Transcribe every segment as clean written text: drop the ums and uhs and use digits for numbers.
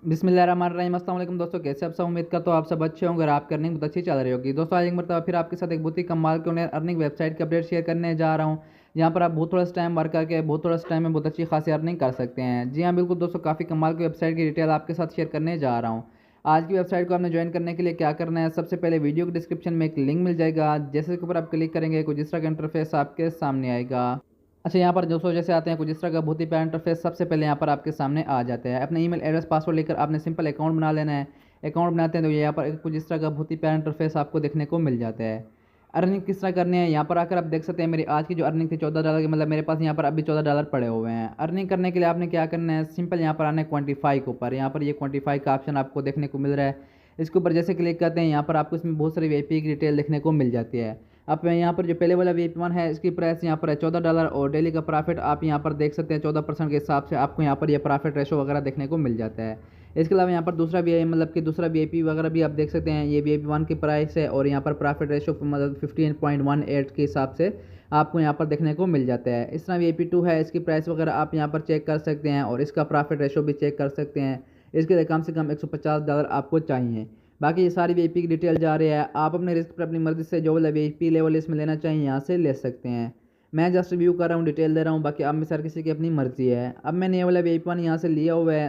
बिस्मिल्लाहिर्रहमानिर्रहीम। अस्सलाम वालेकुम दोस्तों, कैसे आप सब? उम्मीद करता हूँ आप सब अच्छे होंगे और आपकी अर्निंग बहुत अच्छी चल रही होगी। दोस्तों आज एक मरतबा फिर आपके साथ एक बहुत ही कमाल के अर्निंग वेबसाइट की अपडेट शेयर करने जा रहा हूँ, जहाँ पर आप बहुत थोड़ा सा टाइम वर्क करके बहुत थोड़ा सा टाइम में बहुत अच्छी खासी अर्निंग कर सकते हैं। जी हाँ बिल्कुल दोस्तों, काफ़ी कमाल की वेबसाइट की डिटेल आपके साथ शेयर करने जा रहा हूँ। आज की वेबसाइट को आपने ज्वाइन करने के लिए क्या करना है, सबसे पहले वीडियो के डिस्क्रिप्शन में एक लिंक मिल जाएगा, जैसे के ऊपर आप क्लिक करेंगे कुछ इस तरह का इंटरफेस आपके सामने आएगा। अच्छा, यहाँ पर दोस्तों जैसे आते हैं कुछ इस तरह का बहुत ही प्यारा इंटरफेस सबसे पहले यहाँ पर आपके सामने आ जाता है। अपने ईमेल एड्रेस पासवर्ड लेकर आपने सिंपल अकाउंट बना लेना है। अकाउंट बनाते हैं तो यहाँ पर कुछ इस तरह का बहुत ही प्यारा इंटरफेस आपको देखने को मिल जाता है। अर्निंग किस तरह करनी है यहाँ पर आकर आप देख सकते हैं। मेरी आज की जो अर्निंग थी $14 की, मतलब मेरे पास यहाँ पर अभी $14 पड़े हुए हैं। अर्निंग करने के लिए आपने क्या करना है, सिंपल यहाँ पर आना है क्वान्टिफाई के ऊपर। यहाँ पर ये क्वान्टिफाई का ऑप्शन आपको देखने को मिल रहा है। इसके ऊपर जैसे क्लिक करते हैं यहाँ पर आपको इसमें बहुत सारी वीआईपी की डिटेल देखने को मिल जाती है। अब यहाँ पर जो पहले वाला VIP1 है, इसकी प्राइस यहाँ पर है $14 और डेली का प्रॉफिट आप यहाँ पर देख सकते हैं 14% के हिसाब से आपको यहाँ पर ये प्रॉफिट रेशो वगैरह देखने को मिल जाता है। इसके अलावा यहाँ पर दूसरा भी है, मतलब कि दूसरा VIP वगैरह भी आप देख सकते हैं। ये VIP1 की प्राइस है और यहाँ पर प्रॉफिट रेशो मतलब 15.18 के हिसाब से आपको यहाँ पर देखने को मिल जाता है। इस तरह VIP2 है, इसकी प्राइस वगैरह आप यहाँ पर चेक कर सकते हैं और इसका प्रॉफिट रेशो भी चेक कर सकते हैं। इसके लिए कम से कम $150 आपको चाहिए। बाकी ये सारी वीआईपी की डिटेल जा रही है, आप अपने रिस्क पर अपनी मर्जी से जो वाला वीआईपी लेवल इसमें लेना चाहिए यहाँ से ले सकते हैं। मैं जस्ट रिव्यू कर रहा हूँ, डिटेल दे रहा हूँ, बाकी आप में सर किसी की अपनी मर्जी है। अब मैंने ये वाला VIP1 यहाँ से लिया हुआ है।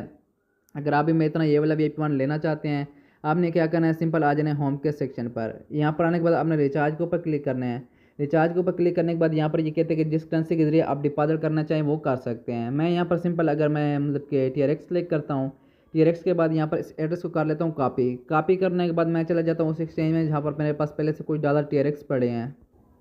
अगर आप भी मेरी तरह ये वाला VIP1 लेना चाहते हैं, आपने क्या करना है, सिंपल आ जाना है होम के सेक्शन पर। यहाँ पर आने के बाद आपने रिचार्ज के ऊपर क्लिक करना है। रिचार्ज के ऊपर क्लिक करने के बाद यहाँ पर ये कहते हैं कि जिस करेंसी के जरिए आप डिपॉजिट करना चाहें वो कर सकते हैं। मैं यहाँ पर सिंपल अगर मैं मतलब कि TRX सेलेक्ट करता हूँ, TRX के बाद यहाँ पर इस एड्रेस को कर लेता हूँ कॉपी करने के बाद मैं चला जाता हूँ उस एक्सचेंज में जहाँ पर मेरे पास पहले से कुछ डॉलर TRX पड़े हैं।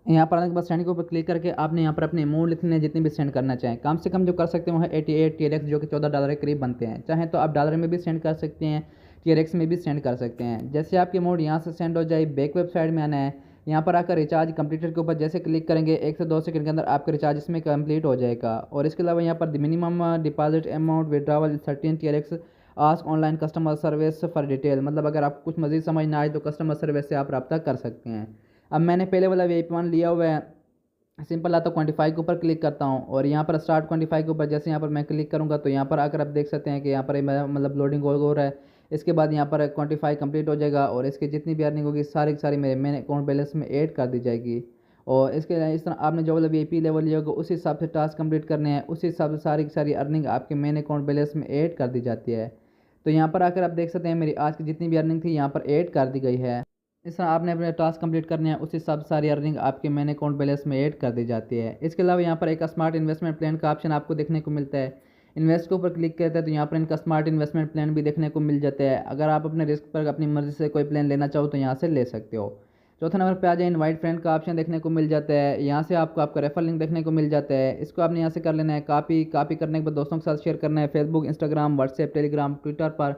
यहाँ पर आने के बाद सेंड के ऊपर क्लिक करके आपने यहाँ पर अपने अमाउंट लिखने हैं जितने भी सेंड करना चाहें। कम से कम जो कर सकते हैं वो है 88 TRX, जो कि $14 के करीब बनते हैं। चाहे तो आप डॉलर में भी सेंड कर सकते हैं, TRX में भी सेंड कर सकते हैं। जैसे आपकी अमाउंट यहाँ से सेंड हो जाए, बैक वेबसाइट में आना है। यहाँ पर आकर रिचार्ज कंप्लीटेड के ऊपर जैसे क्लिक करेंगे 1 से 2 सेकंड के अंदर आपका रिचार्ज इसमें कंप्लीट हो जाएगा। और इसके अलावा यहाँ पर minimum deposit amount withdrawal 13 TRX, ask online customer service for detail, मतलब अगर आपको कुछ मज़ीद समझ ना आए तो कस्टमर सर्विस से आप रब्ता कर सकते हैं। अब मैंने पहले वाला VIP1 लिया हुआ है। सिंपल आता क्वान्टिफाई के ऊपर क्लिक करता हूँ और यहाँ पर स्टार्ट क्वान्टिफाई के ऊपर जैसे यहाँ पर मैं क्लिक करूँगा तो यहाँ पर आकर आप देख सकते हैं कि यहाँ पर मतलब लोडिंग हो रहा है। इसके बाद यहाँ पर क्वान्टिफाई कंप्लीट हो जाएगा और इसकी जितनी भी अर्निंग होगी सारी की सारी मेरे मेन अकाउंट बैलेंस में ऐड कर दी जाएगी। और इसके इस तरह आपने जो वाला VIP लेवल लिया होगा उस हिसाब से टास्क कंप्लीट करने हैं, उस हिसाब से सारी की सारी अर्निंग आपके मेन अकाउंट बैलेंस में ऐड कर दी जाती है। तो यहाँ पर आकर आप देख सकते हैं मेरी आज की जितनी भी अर्निंग थी यहाँ पर ऐड कर दी गई है। इस तरह आपने अपने टास्क कंप्लीट करने हैं, उस हिसाब से सारी अर्निंग आपके मेन अकाउंट बैलेंस में ऐड कर दी जाती है। इसके अलावा यहाँ पर एक स्मार्ट इन्वेस्टमेंट प्लान का ऑप्शन आपको देखने को मिलता है। इन्वेस्ट के ऊपर क्लिक करते हैं तो यहाँ पर इनका स्मार्ट इन्वेस्टमेंट प्लान भी देखने को मिल जाता है। अगर आप अपने रिस्क पर अपनी मर्जी से कोई प्लान लेना चाहो तो यहाँ से ले सकते हो। चौथे नंबर पे आ जाए, इनवाइट फ्रेंड का ऑप्शन देखने को मिल जाता है। यहाँ से आपको आपका रेफर लिंक देखने को मिल जाता है। इसको आपने यहाँ से कर लेना है कॉपी करने के बाद दोस्तों के साथ शेयर करना है। Facebook, Instagram, WhatsApp, Telegram, Twitter पर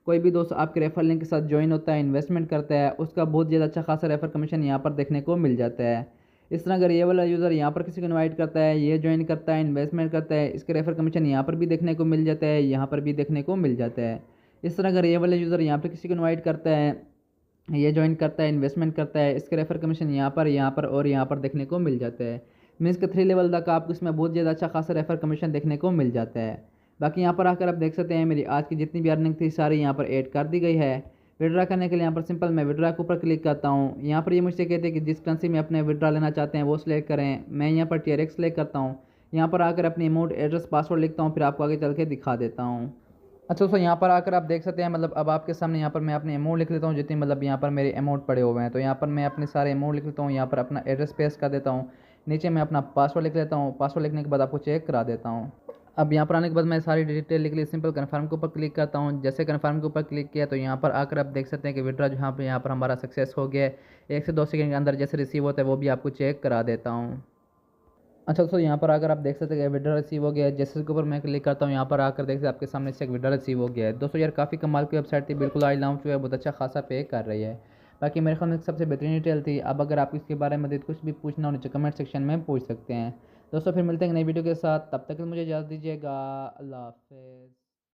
कोई भी दोस्त आपके रेफर लिंक के साथ ज्वाइन होता है, इन्वेस्टमेंट करता है, उसका बहुत ज़्यादा अच्छा खासा रेफर कमीशन यहाँ पर देखने को मिल जाता है। इस तरह अगर ये वाला यूज़र यहाँ पर किसी को इनवाइट करता है, ये ज्वाइन करता है, इन्वेस्टमेंट करता है, इसके रेफर कमीशन यहाँ पर भी देखने को मिल जाता है, यहाँ पर भी देखने को मिल जाता है। इस तरह अगर ये वाला यूज़र यहाँ पर किसी को इन्वाइट करता है, ये ज्वाइन करता है, इन्वेस्टमेंट करता है, इसके रेफर कमीशन यहाँ पर और यहाँ पर देखने को मिल जाता है। मीन्स के 3 लेवल तक आपको इसमें बहुत ज़्यादा अच्छा खासा रेफर कमीशन देखने को मिल जाता है। बाकी यहाँ पर आकर आप देख सकते हैं मेरी आज की जितनी भी अर्निंग थी सारी यहाँ पर ऐड कर दी गई है। विड्रा करने के लिए यहाँ पर सिंपल मैं विड्रा के ऊपर क्लिक करता हूँ। यहाँ पर ये मुझसे कहते हैं कि जिस करेंसी में अपने विड्रा लेना चाहते हैं वो सिलेक्ट करें। मैं यहाँ पर TRX सेलेक्ट करता हूँ। यहाँ पर आकर अपनी अमाउंट, एड्रेस, पासवर्ड लिखता हूँ, फिर आपको आगे चल के दिखा देता हूँ। अच्छा दोस्तों, यहाँ पर आकर आप देख सकते हैं, मतलब अब आपके सामने यहाँ पर मैं अपने अमाउंट लिख लेता हूँ जितनी, मतलब यहाँ पर मेरे अमाउंट पड़े हुए हैं। तो यहाँ पर मैं अपने सारे अमाउंट लिख लेता हूँ, यहाँ पर अपना एड्रेस पेस्ट कर देता हूँ, नीचे मैं अपना पासवर्ड लिख लेता हूँ। पासवर्ड लिखने के बाद आपको चेक करा देता हूँ। अब यहाँ पर आने के बाद मैं सारी डिटेल लिख ली, सिंपल कन्फर्म के ऊपर क्लिक करता हूँ। जैसे कन्फर्म के ऊपर क्लिक किया तो यहाँ पर आकर आप देख सकते हैं कि विड्रा यहाँ पर हमारा सक्सेस हो गया है। 1 से 2 सेकंड के अंदर जैसे रिसीव होता है वो भी आपको चेक करा देता हूँ। अच्छा दोस्तों, यहाँ पर आकर आप देख सकते हैं विड्रा रिसीव हो गया है। जैसे के ऊपर मैं क्लिक करता हूँ यहाँ पर आकर देख सकते हैं आपके सामने से एक विड्रा रिसीव हो गया है। दोस्तों यार काफ़ी कमाल की वेबसाइट थी, बिल्कुल आज लॉन्च हुआ है, बहुत अच्छा खासा पे कर रही है। बाकी मेरे ख्याल में सबसे बेहतरीन डिटेल थी। अब अगर आप इसके बारे में कुछ भी पूछना हो नीचे कमेंट सेक्शन में पूछ सकते हैं। दोस्तों फिर मिलते हैं नई वीडियो के साथ, तब तक मुझे इजाज़त दीजिएगा। अल्लाह हाफ़िज़।